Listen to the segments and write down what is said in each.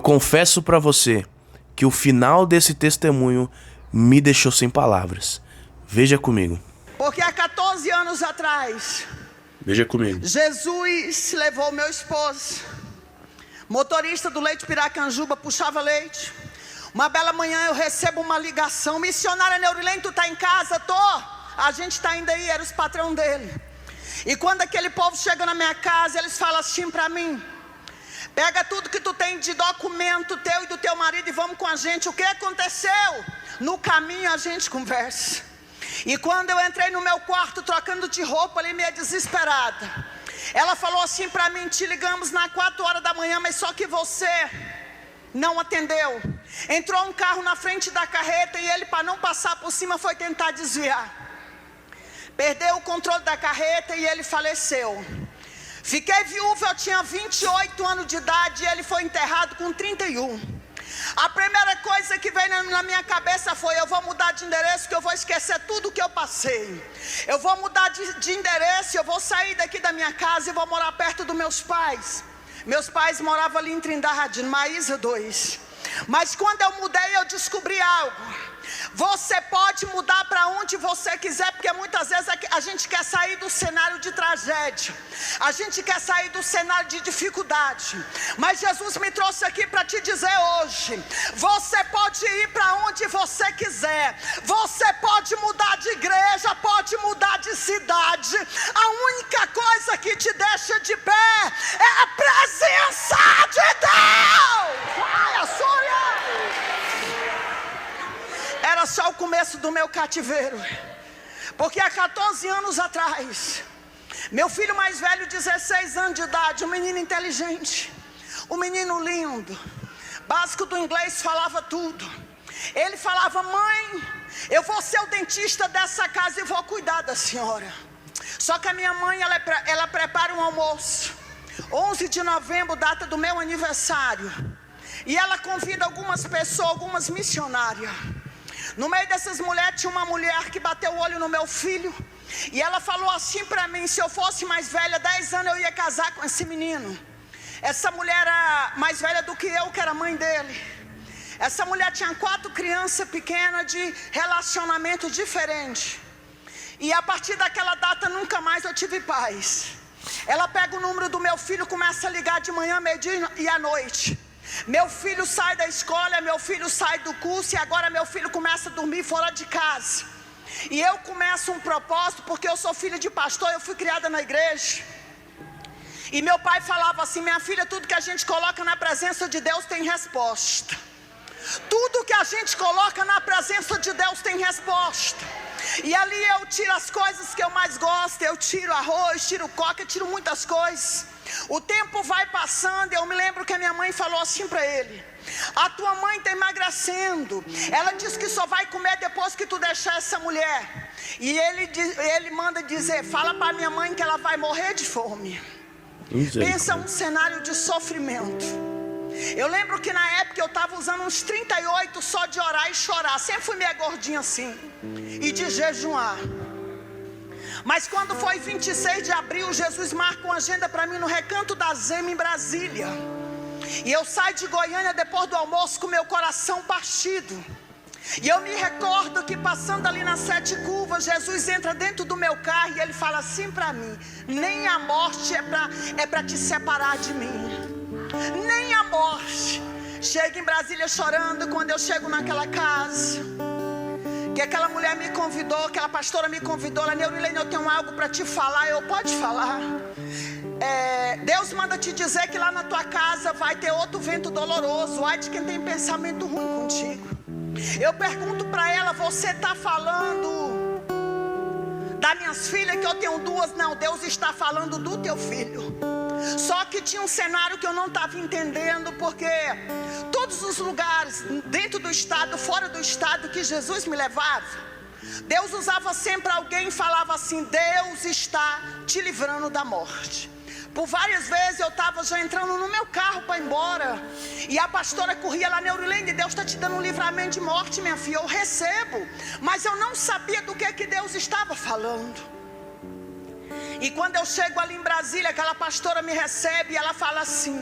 Confesso para você que o final desse testemunho me deixou sem palavras. Veja comigo. Porque há 14 anos atrás, Veja comigo. Jesus levou meu esposo, motorista do Leite Piracanjuba, puxava leite. Uma bela manhã eu recebo uma ligação: missionária Neurilene, tu tá em casa? Tô. A gente tá indo aí, era os patrão dele. E quando aquele povo chega na minha casa, eles falam assim pra mim: pega tudo que tu tem de documento teu e do teu marido e vamos com a gente. O que aconteceu? No caminho a gente conversa. E quando eu entrei no meu quarto trocando de roupa ali, meio desesperada, ela falou assim pra mim: te ligamos na 4 horas da manhã, mas só que você não atendeu. Entrou um carro na frente da carreta e ele, para não passar por cima, foi tentar desviar. Perdeu o controle da carreta e ele faleceu. Fiquei viúva, eu tinha 28 anos de idade e ele foi enterrado com 31. A primeira coisa que veio na minha cabeça foi: eu vou mudar de endereço, que eu vou esquecer tudo que eu passei. Eu vou mudar de endereço, eu vou sair daqui da minha casa e vou morar perto dos meus pais. Meus pais moravam ali em Trindade, Maísa 2. Mas quando eu mudei, eu descobri algo. Você pode mudar para onde você quiser, porque muitas vezes a gente quer sair do cenário de tragédia, a gente quer sair do cenário de dificuldade. Mas Jesus me trouxe aqui para te dizer hoje: você pode ir para onde você quiser, você pode mudar de igreja, pode mudar de cidade. A única coisa que te deixa de pé é a presença de Deus. Ai, a Sônia! Era só o começo do meu cativeiro. Porque há 14 anos atrás, meu filho mais velho, 16 anos de idade, um menino inteligente, um menino lindo, básico do inglês, falava tudo. Ele falava: mãe, eu vou ser o dentista dessa casa e vou cuidar da senhora. Só que a minha mãe, ela prepara um almoço 11 de novembro, data do meu aniversário, e ela convida algumas pessoas, algumas missionárias. No meio dessas mulheres tinha uma mulher que bateu o olho no meu filho, e ela falou assim pra mim: se eu fosse mais velha, 10 anos eu ia casar com esse menino. Essa mulher era mais velha do que eu, que era mãe dele. Essa mulher tinha 4 crianças pequenas de relacionamento diferente. E a partir daquela data nunca mais eu tive paz. Ela pega o número do meu filho, começa a ligar de manhã, meio-dia e à noite. Meu filho sai da escola, meu filho sai do curso, e agora meu filho começa a dormir fora de casa. E eu começo um propósito, porque eu sou filha de pastor, eu fui criada na igreja. E meu pai falava assim: minha filha, tudo que a gente coloca na presença de Deus tem resposta. Tudo que a gente coloca na presença de Deus tem resposta. E ali eu tiro as coisas que eu mais gosto, eu tiro arroz, tiro coca, eu tiro muitas coisas. O tempo vai passando e eu me lembro que a minha mãe falou assim para ele: a tua mãe está emagrecendo, ela disse que só vai comer depois que tu deixar essa mulher. E ele manda dizer: fala para minha mãe que ela vai morrer de fome. Pensa um cenário de sofrimento. Eu lembro que na época eu estava usando uns 38 só de orar e chorar. Sempre fui meio gordinha assim, e de jejuar. Mas quando foi 26 de abril, Jesus marca uma agenda para mim no Recanto da Zema, em Brasília. E eu saio de Goiânia depois do almoço com meu coração partido. E eu me recordo que passando ali nas 7 curvas, Jesus entra dentro do meu carro e ele fala assim para mim: nem a morte é para te separar de mim. Nem a morte. Chego em Brasília chorando. Quando eu chego naquela casa, que aquela mulher me convidou, aquela pastora me convidou: ela: Neurilene, eu tenho algo para te falar. Eu: pode falar. Deus manda te dizer que lá na tua casa vai ter outro vento doloroso. Ai de quem tem pensamento ruim contigo. Eu pergunto para ela: você está falando das minhas filhas, que eu tenho 2? Não, Deus está falando do teu filho. Só que tinha um cenário que eu não estava entendendo, porque todos os lugares, dentro do estado, fora do estado, que Jesus me levava, Deus usava sempre alguém e falava assim: Deus está te livrando da morte. Por várias vezes eu estava já entrando no meu carro para ir embora, e a pastora corria lá: Neurilene, Deus está te dando um livramento de morte, minha filha. Eu recebo, mas eu não sabia do que Deus estava falando. E quando eu chego ali em Brasília, aquela pastora me recebe e ela fala assim: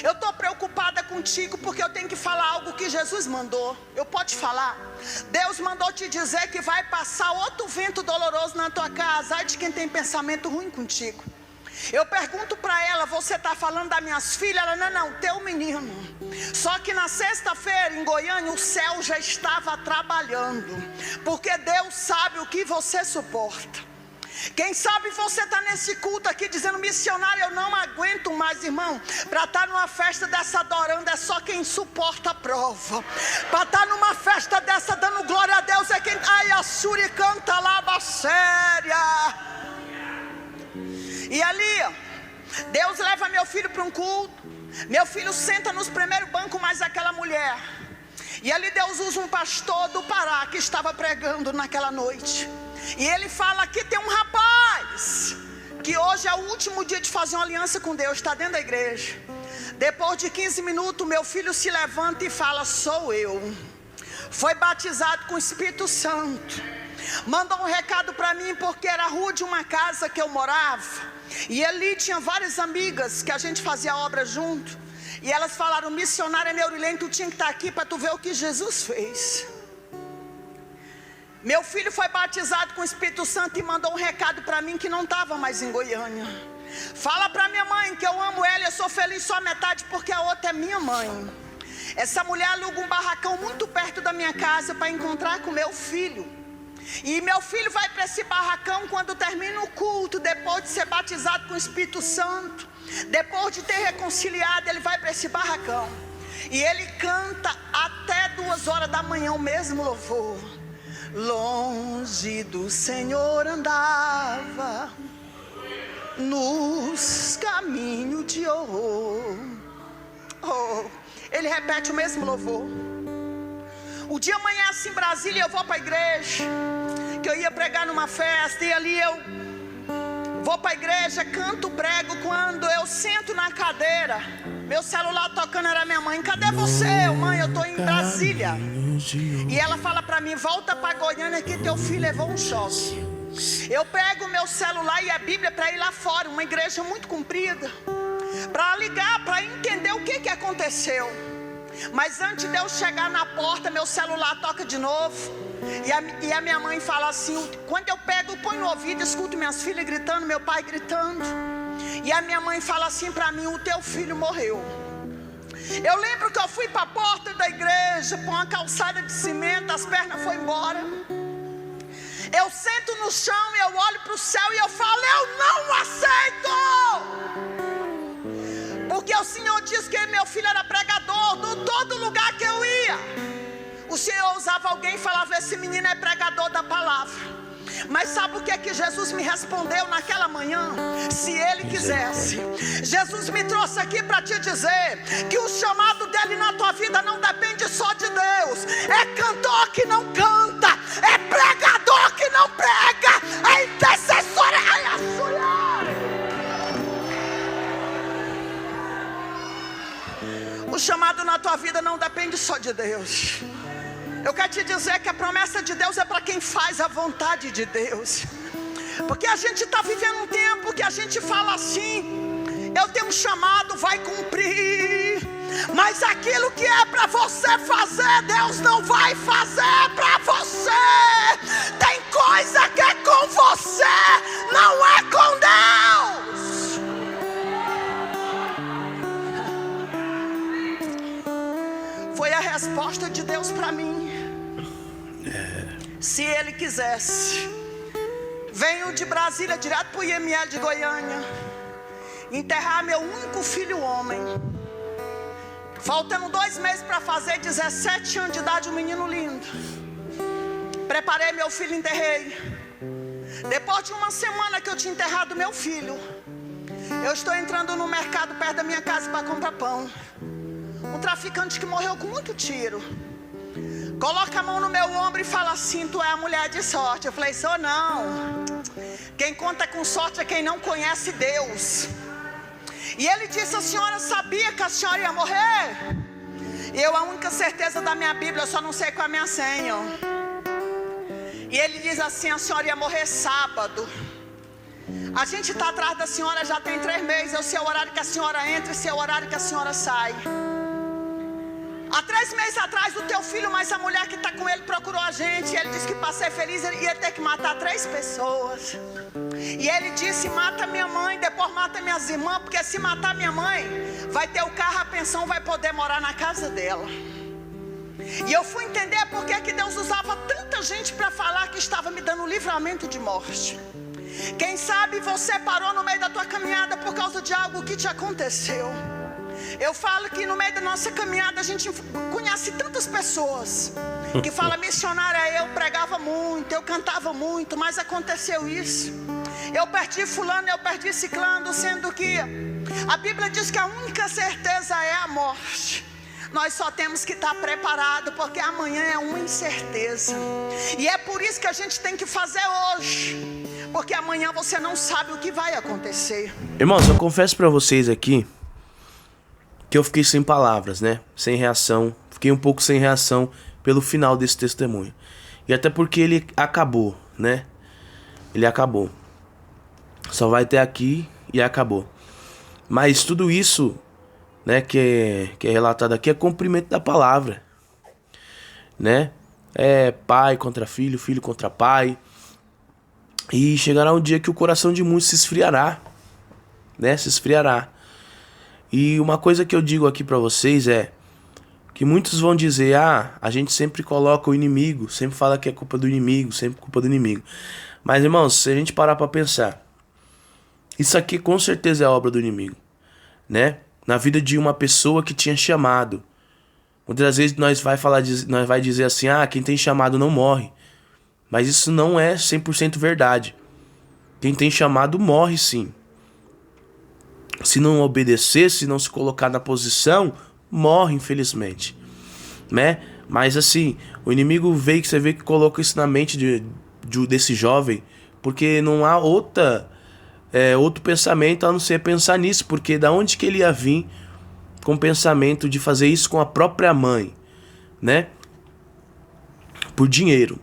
Eu estou preocupada contigo porque eu tenho que falar algo que Jesus mandou. Eu posso falar? Deus mandou te dizer que vai passar outro vento doloroso na tua casa. Ai de quem tem pensamento ruim contigo. Eu pergunto para ela, você está falando das minhas filhas? Ela, não, teu menino. Só que na sexta-feira em Goiânia o céu já estava trabalhando, porque Deus sabe o que você suporta. Quem sabe você está nesse culto aqui dizendo, missionário, eu não aguento mais, irmão. Para estar numa festa dessa adorando é só quem suporta a prova. Para estar numa festa dessa dando glória a Deus é quem... Ai, a Suri canta lá, séria. E ali, Deus leva meu filho para um culto. Meu filho senta nos primeiros bancos mais aquela mulher. E ali Deus usa um pastor do Pará que estava pregando naquela noite. E ele fala que tem um rapaz que hoje é o último dia de fazer uma aliança com Deus, está dentro da igreja. Depois de 15 minutos meu filho se levanta e fala, sou eu. Foi batizado com o Espírito Santo. Mandou um recado para mim porque era a rua de uma casa que eu morava. E ali tinha várias amigas que a gente fazia obra junto. E elas falaram, missionária Neurilene, tu tinha que estar aqui para tu ver o que Jesus fez. Meu filho foi batizado com o Espírito Santo e mandou um recado para mim que não estava mais em Goiânia. Fala para minha mãe que eu amo ela, eu sou feliz só a metade porque a outra é minha mãe. Essa mulher aluga um barracão muito perto da minha casa para encontrar com meu filho. E meu filho vai para esse barracão quando termina o culto, depois de ser batizado com o Espírito Santo. Depois de ter reconciliado, ele vai para esse barracão. E ele canta até 2 horas da manhã o mesmo louvor. Longe do Senhor andava, nos caminhos de horror. Ele repete o mesmo louvor. O dia amanhece em Brasília, eu vou para a igreja, que eu ia pregar numa festa, e ali eu vou para a igreja, canto, prego. Quando eu sento na cadeira, meu celular tocando, era minha mãe. Cadê você? Mãe, eu estou em Brasília. E ela fala para mim, volta para Goiânia que teu filho levou um choque. Eu pego meu celular e a Bíblia para ir lá fora, uma igreja muito comprida, para ligar, para entender o que aconteceu. Mas antes de eu chegar na porta, meu celular toca de novo. E a minha mãe fala assim, quando eu pego, eu ponho no ouvido, escuto minhas filhas gritando, meu pai gritando. E a minha mãe fala assim para mim, o teu filho morreu. Eu lembro que eu fui para a porta da igreja, com uma calçada de cimento, as pernas foram embora. Eu sento no chão, eu olho para o céu e eu falo, eu não aceito! Porque o Senhor disse que meu filho era pregador, de todo lugar que eu ia. O Senhor usava alguém e falava, esse menino é pregador da palavra. Mas sabe o que é que Jesus me respondeu naquela manhã? Se Ele quisesse. Jesus me trouxe aqui para te dizer que o chamado dele na tua vida não depende só de Deus. É cantor que não canta, é pregador que não prega, é intercessor. O chamado na tua vida não depende só de Deus. Eu quero te dizer que a promessa de Deus é para quem faz a vontade de Deus. Porque a gente está vivendo um tempo que a gente fala assim, eu tenho um chamado, vai cumprir. Mas aquilo que é para você fazer, Deus não vai fazer para você. Tem coisa que é com você, não é com Deus. Foi a resposta de Deus para mim. Se Ele quisesse. Venho de Brasília direto para o IML de Goiânia, enterrar meu único filho homem. Faltando 2 meses para fazer 17 anos de idade, um menino lindo. Preparei meu filho, enterrei. Depois de 1 semana que eu tinha enterrado meu filho, eu estou entrando no mercado perto da minha casa para comprar pão. Um traficante que morreu com muito tiro coloca a mão no meu ombro e fala assim, tu é a mulher de sorte. Eu falei, sou não. Quem conta com sorte é quem não conhece Deus. E ele disse, a senhora sabia que a senhora ia morrer? Eu, a única certeza da minha Bíblia, eu só não sei qual é a minha senha. E ele diz assim, a senhora ia morrer sábado. A gente está atrás da senhora já tem 3 meses. Eu sei o horário que a senhora entra e sei o horário que a senhora sai. Há 3 meses atrás, o teu filho, mais a mulher que está com ele, procurou a gente. E ele disse que para ser feliz ele ia ter que matar 3 pessoas. E ele disse: mata minha mãe, depois mata minhas irmãs, porque se matar minha mãe, vai ter o carro, a pensão, vai poder morar na casa dela. E eu fui entender por que Deus usava tanta gente para falar que estava me dando livramento de morte. Quem sabe você parou no meio da tua caminhada por causa de algo que te aconteceu. Eu falo que no meio da nossa caminhada a gente conhece tantas pessoas que falam: missionária, eu pregava muito, eu cantava muito, mas aconteceu isso. Eu perdi fulano, eu perdi ciclano, sendo que a Bíblia diz que a única certeza é a morte. Nós só temos que estar preparados, porque amanhã é uma incerteza. E é por isso que a gente tem que fazer hoje, porque amanhã você não sabe o que vai acontecer. Irmãos, eu confesso pra vocês aqui que eu fiquei sem palavras, né? Sem reação. Fiquei um pouco sem reação pelo final desse testemunho. E até porque ele acabou, né? Ele acabou. Só vai até aqui e acabou. Mas tudo isso, né, que é relatado aqui é cumprimento da palavra, né? É pai contra filho, filho contra pai. E chegará um dia que o coração de muitos se esfriará, né? Se esfriará. E uma coisa que eu digo aqui pra vocês é que muitos vão dizer: ah, a gente sempre coloca o inimigo, sempre fala que é culpa do inimigo, sempre culpa do inimigo. Mas, irmãos, se a gente parar pra pensar, isso aqui com certeza é obra do inimigo, né? Na vida de uma pessoa que tinha chamado. Muitas das vezes nós vai dizer assim: ah, quem tem chamado não morre. Mas isso não é 100% verdade. Quem tem chamado morre sim. Se não obedecer, se não se colocar na posição, morre, infelizmente, né? Mas assim, o inimigo veio, que você vê que coloca isso na mente desse jovem, porque não há outro pensamento a não ser pensar nisso, porque da onde que ele ia vir com o pensamento de fazer isso com a própria mãe, né? Por dinheiro.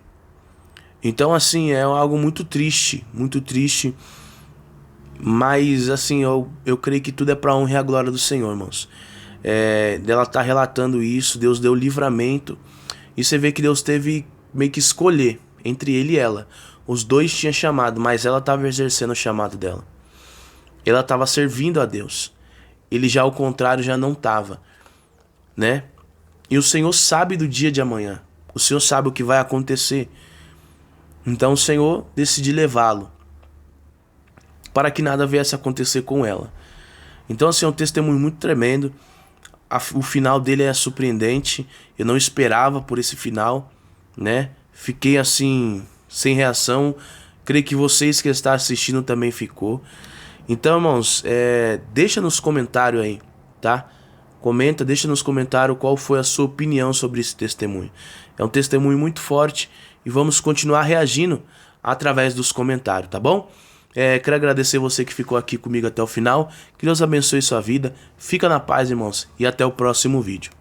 Então assim, é algo muito triste, muito triste. Mas assim, eu creio que tudo é para a honra e a glória do Senhor, irmãos. Ela tá relatando isso, Deus deu livramento. E você vê que Deus teve meio que escolher entre ele e ela. Os dois tinham chamado, mas ela estava exercendo o chamado dela. Ela estava servindo a Deus. Ele já ao contrário já não estava, né? E o Senhor sabe do dia de amanhã. O Senhor sabe o que vai acontecer. Então o Senhor decidiu levá-lo para que nada viesse a acontecer com ela. Então assim, é um testemunho muito tremendo. O final dele é surpreendente. Eu não esperava por esse final, né? Fiquei assim, sem reação. Creio que vocês que estão assistindo também ficou. Então, irmãos, deixa nos comentários aí, tá? Deixa nos comentários qual foi a sua opinião sobre esse testemunho. É um testemunho muito forte e vamos continuar reagindo através dos comentários, tá bom? Quero agradecer você que ficou aqui comigo até o final. Que Deus abençoe sua vida. Fica na paz, irmãos, e até o próximo vídeo.